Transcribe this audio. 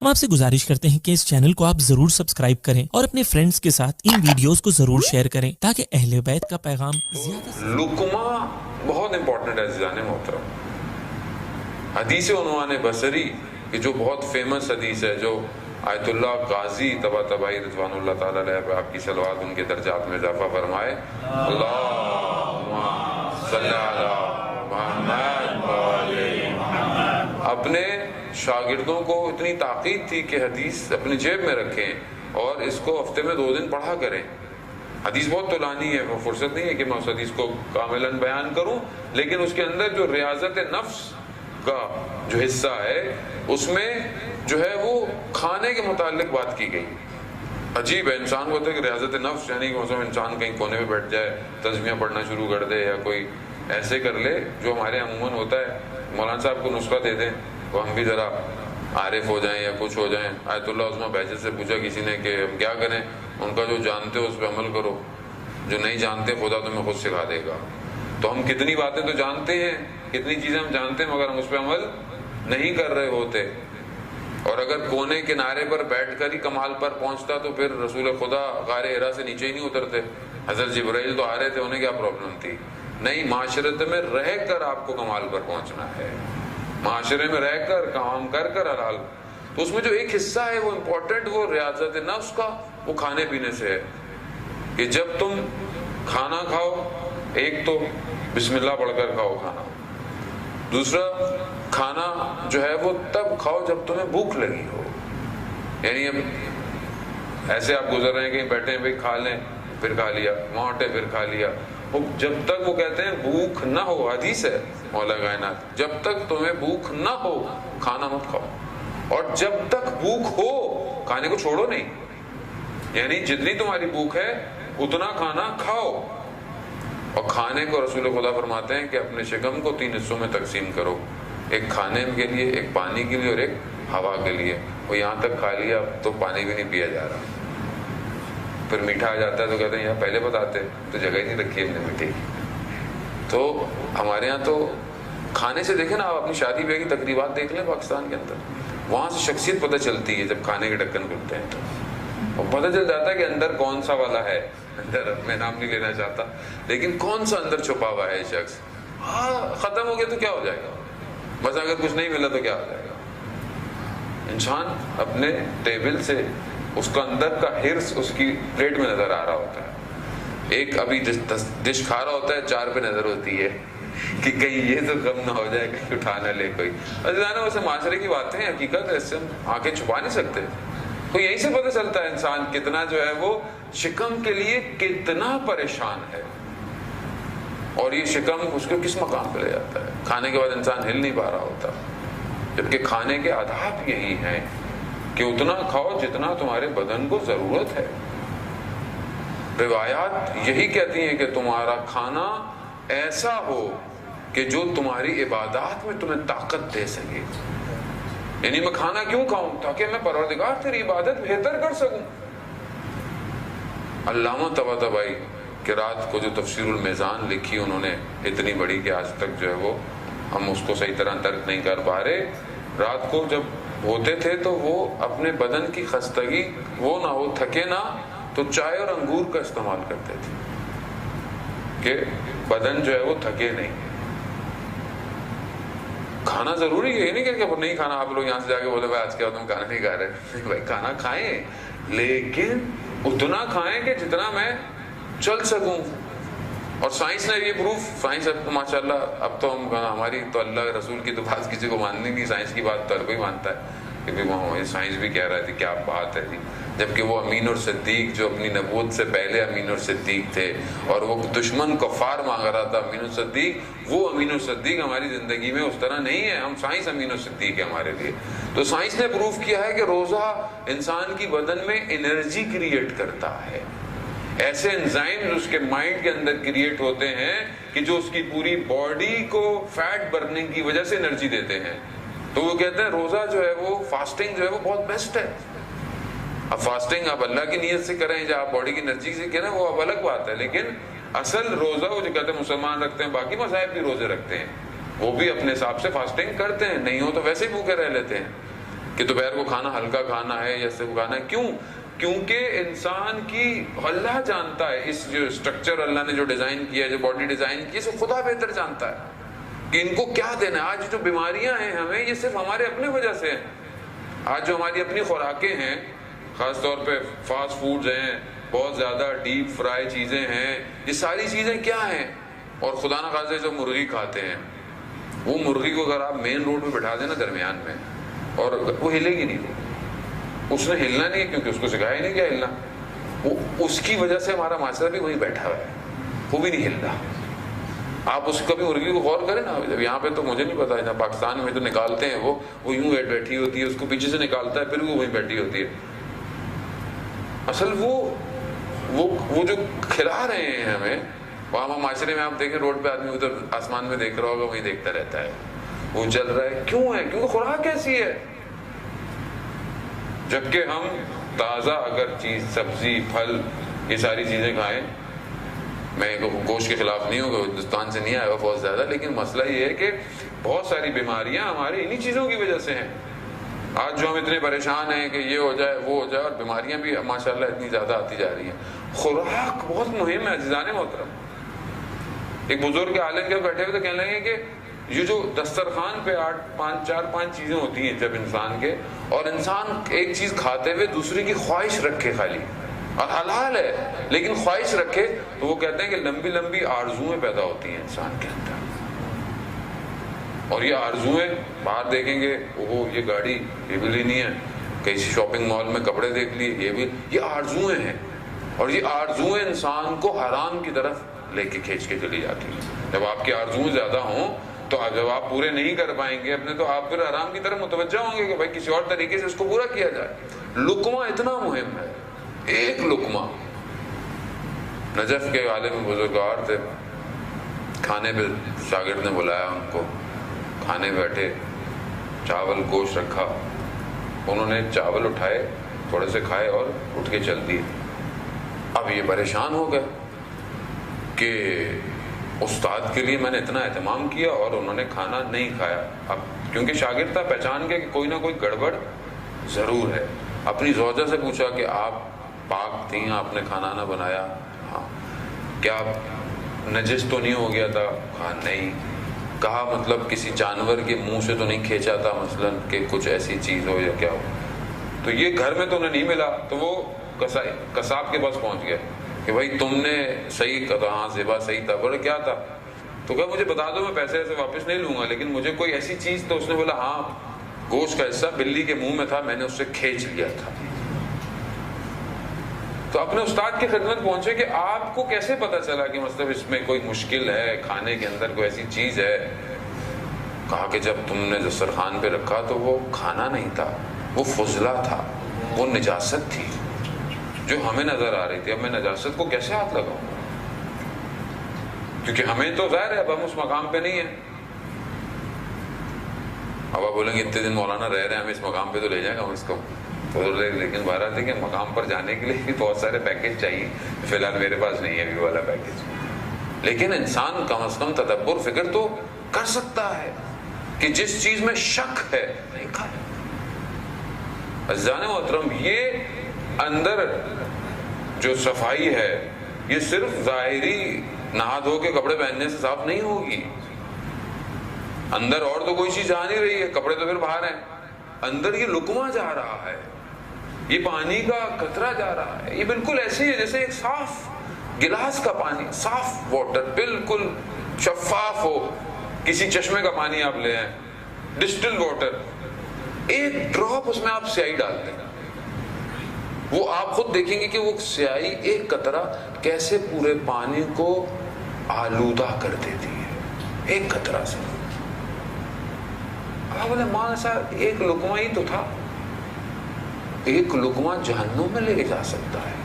ہم آپ سے گزارش کرتے ہیں کہ اس چینل کو آپ ضرور سبسکرائب کریں اور اپنے فرینڈز کے ساتھ ان ویڈیوز کو ضرور شیئر کریں تاکہ اہل بیت کا پیغام زیادہ سے لقمہ بہت امپورٹنٹ ہے عزیزان محترم. حدیث عنوان بصری کہ جو بہت فیمس حدیث ہے، جو آیت اللہ قاضی طباطبائی رضوان اللہ تعالیٰ علیہ آپ کی صلوات ان کے درجات میں اضافہ فرمائے. اللہم صلی علی محمد وعلی محمد. اپنے شاگردوں کو اتنی تاکید تھی کہ حدیث اپنی جیب میں رکھیں اور اس کو ہفتے میں 2 دن پڑھا کریں. حدیث بہت طولانی ہے، وہ فرصت نہیں ہے کہ میں اس حدیث کو کاملاً بیان کروں، لیکن اس کے اندر جو ریاضت نفس کا جو حصہ ہے اس میں جو ہے وہ کھانے کے متعلق بات کی گئی. عجیب ہے، انسان کو ہوتا ہے کہ ریاضت نفس یعنی کہ مثلا انسان کہیں کونے میں بیٹھ جائے، تسبیحاں پڑھنا شروع کر دے یا کوئی ایسے کر لے جو ہمارے عموماً ہوتا ہے. مولانا صاحب کو نسخہ دے دیں تو ہم بھی ذرا عارف ہو جائیں یا کچھ ہو جائیں. آیت اللہ عظمہ بہجت سے پوچھا کسی نے کہ ہم کیا کریں؟ ان کا جو جانتے ہو اس پہ عمل کرو، جو نہیں جانتے خدا تمہیں خود سکھا دے گا. تو ہم کتنی باتیں تو جانتے ہیں، کتنی چیزیں ہم جانتے ہیں، مگر ہم اس پہ عمل نہیں کر رہے ہوتے. اور اگر کونے کنارے پر بیٹھ کر ہی کمال پر پہنچتا تو پھر رسول خدا غار حرا سے نیچے ہی نہیں اترتے. حضرت جبرائیل تو آ رہے تھے، انہیں کیا پرابلم تھی؟ نہیں، معاشرت میں رہ کر آپ کو کمال پر پہنچنا ہے، معاشرے میں رہ کر کام کر کر حلال. تو اس میں جو ایک حصہ ہے وہ امپورٹنٹ، وہ ریاضت نفس کا، وہ کھانے پینے سے ہے. کہ جب تم کھانا کھاؤ، ایک تو بسم اللہ پڑھ کر کھاؤ کھانا. دوسرا، کھانا جو ہے وہ تب کھاؤ جب تمہیں بھوک لگی ہو. یعنی اب ایسے آپ گزر رہے ہیں کہیں بیٹھے ہیں، بھائی کھا لیں، پھر کھا لیا، وہاں ہٹے پھر کھا لیا. وہ جب تک وہ کہتے ہیں بھوک نہ ہو، حدیث ہے مولا کائنات، جب تک تمہیں بھوک نہ ہو کھانا مت کھاؤ. اور جب تک بھوک ہو کھانے کو چھوڑو نہیں. یعنی جتنی تمہاری بھوک ہے اتنا کھانا کھاؤ. اور کھانے کو رسول خدا فرماتے ہیں کہ اپنے شکم کو 3 حصوں میں تقسیم کرو، ایک کھانے کے لیے، ایک پانی کے لیے اور ایک ہوا کے لیے. وہ یہاں تک کھا لیا تو پانی بھی نہیں پیا جا رہا. پھر میٹھا آ جاتا ہے تو کہتے ہیں یار پہلے بتاتے تو جگہ ہی نہیں رکھی ہم نے میٹھے کی. تو ہمارے یہاں تو کھانے سے دیکھیں نا، آپ اپنی شادی بیاہ کی تقریبات دیکھ لیں پاکستان کے اندر، وہاں سے شخصیت پتہ چلتی ہے. جب کھانے کے ڈھکن کھلتے ہیں تو پتہ چل جاتا ہے کہ اندر کون سا والا ہے. اندر میں نام نہیں لینا چاہتا، لیکن کون سا اندر چھپا ہوا ہے شخص. ختم ہو گیا تو کیا ہو جائے گا؟ بس اگر کچھ نہیں ملا تو کیا ہو جائے گا؟ انسان اپنے ٹیبل سے اس کا اندر کا ہرس اس کی پلیٹ میں نظر آ رہا ہوتا ہے. ایک ابھی ڈش کھا رہا ہوتا ہے، 4 پہ نظر ہوتی ہے کہ کہیں یہ تو غم نہ ہو جائے، کہیں اٹھا نہ لے کوئی. ویسے معاشرے کی باتیں ہیں، حقیقت ہے، اس سے ہم آنکھیں چھپا نہیں سکتے. تو یہی سے پتہ چلتا ہے انسان کتنا جو ہے وہ شکم کے لیے کتنا پریشان ہے، اور یہ شکم اس کو کس مقام پہ لے جاتا ہے. کھانے کے بعد انسان ہل نہیں پا رہا ہوتا، جبکہ کھانے کے آداب یہی ہیں کہ اتنا کھاؤ جتنا تمہارے بدن کو ضرورت ہے. روایات یہی کہتی ہیں کہ تمہارا کھانا ایسا ہو کہ جو تمہاری عبادات میں تمہیں طاقت دے سکے. یعنی میں کھانا کیوں کھاؤں؟ تاکہ میں پروردگار تیری عبادت بہتر کر سکوں. علامہ طباطبائی کہ رات کو جو تفسیر المیزان لکھی انہوں نے، اتنی بڑی کہ آج تک جو ہے وہ ہم اس کو صحیح طرح درک نہیں کر پا رہے. رات کو جب ہوتے تھے تو وہ اپنے بدن کی خستگی وہ نہ ہو، تھکے نہ، تو چائے اور انگور کا استعمال کرتے تھے کہ بدن جو ہے وہ تھکے نہیں. کھانا ضروری ہے، یہ نہیں کہ نہیں کھانا. آپ لوگ یہاں سے جا کے بولے بھائی آج کیا تم کھانا نہیں کھا رہے. بھائی کھانا کھائیں، لیکن اتنا کھائیں کہ جتنا میں چل سکوں. اور سائنس نے یہ پروف، سائنس اب ماشاءاللہ اب تو ہماری تو اللہ رسول کی تو بات کسی کو ماننی نہیں، سائنس کی بات تو ہر کوئی مانتا ہے کہ وہ سائنس بھی کہہ رہا تھی کیا بات ہے جی. جبکہ وہ امین اور صدیق جو اپنی نبوت سے پہلے امین اور صدیق تھے، اور وہ دشمن کفار مانگ رہا تھا امین اور صدیق، وہ امین اور صدیق ہماری زندگی میں اس طرح نہیں ہے. ہم سائنس امین اور صدیق ہے ہمارے لیے. تو سائنس نے پروف کیا ہے کہ روزہ انسان کی بدن میں انرجی کریٹ کرتا ہے. ایسے انزائم اس کے مائنڈ کے اندر کریٹ ہوتے ہیں کہ جو اس کی پوری باڈی کو فیٹ برننگ کی وجہ سے انرجی دیتے ہیں. تو وہ کہتے ہیں روزہ جو ہے وہ، فاسٹنگ جو ہے وہ بہت بیسٹ ہے. اب فاسٹنگ آپ اللہ کی نیت سے کریں یا آپ باڈی کی انرجی سے کریں وہ اب الگ بات ہے، لیکن اصل روزہ وہ جو کہتے ہیں مسلمان رکھتے ہیں، باقی مذاہب بھی روزے رکھتے ہیں، وہ بھی اپنے حساب سے فاسٹنگ کرتے ہیں، نہیں ہو تو ویسے ہی بھوکے رہ لیتے ہیں. کہ دوپہر کو کھانا ہلکا کھانا ہے یا صرف کھانا ہے. کیوں؟ کیونکہ انسان کی اللہ جانتا ہے اس جو اسٹرکچر اللہ نے جو ڈیزائن کیا ہے, جو باڈی ڈیزائن کی ہے, اسے خدا بہتر جانتا ہے کہ ان کو کیا دینا ہے. آج جو بیماریاں ہیں ہمیں, یہ صرف ہمارے اپنے وجہ سے ہیں. آج جو ہماری اپنی خوراکیں ہیں, خاص طور پہ فاسٹ فوڈز ہیں, بہت زیادہ ڈیپ فرائی چیزیں ہیں, یہ ساری چیزیں کیا ہیں؟ اور خدا نہ خاصے جو مرغی کھاتے ہیں, وہ مرغی کو اگر آپ مین روڈ پہ بٹھا دیں نا درمیان میں, اور وہ ہلے گی نہیں. اس نے ہلنا نہیں ہے کیونکہ اس کو سکھایا ہی نہیں کیا ہلنا. وہ اس کی وجہ سے ہمارا معاشرہ بھی وہیں بیٹھا ہوا ہے, وہ بھی نہیں ہل رہا. آپ اس کبھی مرغی کو غور کریں نا. جب یہاں پہ تو مجھے نہیں پتا, پاکستان میں تو نکالتے ہیں وہ یوں بیٹھی ہوتی ہے, اس کو پیچھے سے نکالتا ہے, پھر وہ وہیں بیٹھی ہوتی ہے. اصل وہ جو کھلا رہے ہیں ہمیں, وہاں معاشرے میں آپ دیکھیں روڈ پہ آدمی ادھر آسمان میں دیکھ رہا ہوگا, وہیں دیکھتا رہتا ہے, وہ چل رہا ہے. کیوں ہے؟ کیونکہ خوراک ایسی ہے. جبکہ ہم تازہ اگر چیز, سبزی, پھل, یہ ساری چیزیں کھائیں. میں گوشت کے خلاف نہیں ہوں, کہ ہندوستان سے نہیں آیا ہوا بہت زیادہ, لیکن مسئلہ یہ ہے کہ بہت ساری بیماریاں ہمارے انہی چیزوں کی وجہ سے ہیں. آج جو ہم اتنے پریشان ہیں کہ یہ ہو جائے وہ ہو جائے, اور بیماریاں بھی ماشاءاللہ اتنی زیادہ آتی جا رہی ہیں. خوراک بہت مہم ہے عزیزان محترم. ایک بزرگ عالم کے بیٹھے ہوئے تو کہنے لگے کہ یہ جو دسترخوان پہ 4-5 چیزیں ہوتی ہیں جب انسان کے, اور انسان ایک چیز کھاتے ہوئے دوسری کی خواہش رکھے خالی, اور حلال ہے لیکن خواہش رکھے, تو وہ کہتے ہیں کہ لمبی لمبی آرزویں پیدا ہوتی ہیں انسان کے اندر. اور یہ آرزویں باہر دیکھیں گے, وہ یہ گاڑی یہ بھی لینی ہے, کسی شاپنگ مال میں کپڑے دیکھ لیے, یہ بھی, یہ آرزویں ہیں. اور یہ آرزویں انسان کو حرام کی طرف لے کے کھینچ کے چلی جاتی ہیں. جب آپ کی آرزویں زیادہ ہوں تو جب آپ پورے نہیں کر پائیں گے اپنے, تو آپ پھر حرام کی طرف متوجہ ہوں گے کہ بھائی کسی اور طریقے سے اس کو پورا کیا جائے. لقمہ اتنا مہم ہے, ایک لقمہ. نجف کے عالم بزرگوار تھے, کھانے پہ شاگرد نے بلایا ان کو, کھانے بیٹھے, چاول گوشت رکھا, انہوں نے چاول اٹھائے, تھوڑے سے کھائے اور اٹھ کے چل دیے. اب یہ پریشان ہو گئے کہ استاد کے لیے میں نے اتنا اہتمام کیا اور انہوں نے کھانا نہیں کھایا. اب کیونکہ شاگرد تھا, پہچان گیا کہ کوئی نہ کوئی گڑبڑ ضرور ہے. اپنی زوجہ سے پوچھا کہ آپ پاک تھیں, آپ نے کھانا نہ بنایا؟ ہاں. کیا نجس تو نہیں ہو گیا تھا؟ ہاں نہیں. کہا مطلب کسی جانور کے منہ سے تو نہیں کھینچا تھا مثلا, کہ کچھ ایسی چیز ہو یا کیا ہو؟ تو یہ گھر میں تو انہیں نہیں ملا, تو وہ قصاب کے پاس پہنچ گیا کہ بھائی تم نے صحیح کہا, ہاں زیبا صحیح تھا. بولے کیا تھا؟ تو کہا مجھے بتا دو, میں پیسے ایسے واپس نہیں لوں گا, لیکن مجھے کوئی ایسی چیز. تو اس نے بولا ہاں گوشت کا حصہ بلی کے منہ میں تھا, میں نے اس سے کھینچ لیا تھا. تو اپنے استاد کی خدمت پہنچے کہ آپ کو کیسے پتا چلا کہ مطلب اس میں کوئی مشکل ہے, کھانے کے اندر کوئی ایسی چیز ہے؟ کہا کہ جب تم نے دسترخوان پہ رکھا تو وہ کھانا نہیں تھا, وہ فضلہ تھا, وہ نجاست تھی جو ہمیں نظر آ رہی تھی. اب میں نجاست کو کیسے ہاتھ لگاؤں؟ کیونکہ ہمیں تو ظاہر ہے اب ہم اس مقام پہ نہیں ہیں. اب آپ بولیں گے اتنے دن مولانا رہ رہے ہیں, ہمیں اس مقام پہ تو لے جائیں گے ہم اس کو. لیکن بہرحال دیکھیں, مقام پر جانے کے لیے بھی بہت سارے پیکج چاہیے. فی الحال میرے پاس نہیں ہے ابھی والا پیکج, لیکن انسان کم از کم تدبر, فکر تو کر سکتا ہے کہ جس چیز میں شک ہے نہیں کھائے. عزیزان محترم, یہ اندر جو صفائی ہے یہ صرف ظاہری نہا دھو کے کپڑے پہننے سے صاف نہیں ہوگی. اندر اور تو کوئی چیز جا نہیں رہی ہے, کپڑے تو پھر باہر ہیں. اندر یہ لقمہ جا رہا ہے, یہ پانی کا قطرہ جا رہا ہے. یہ بالکل ایسے ہی ہے جیسے ایک صاف گلاس کا پانی, صاف واٹر, بالکل شفاف ہو. کسی چشمے کا پانی آپ لے آئیں, ڈسٹل واٹر, ایک ڈراپ اس میں آپ سیاہی ڈالتے ہیں, وہ آپ خود دیکھیں گے کہ وہ سیاہی ایک قطرہ کیسے پورے پانی کو آلودہ کر دیتی ہے, ایک قطرہ سے. آپ بولے مان صاحب ایک لقمہ ہی تو تھا, ایک لقمہ جہنم میں لے کے جا سکتا ہے.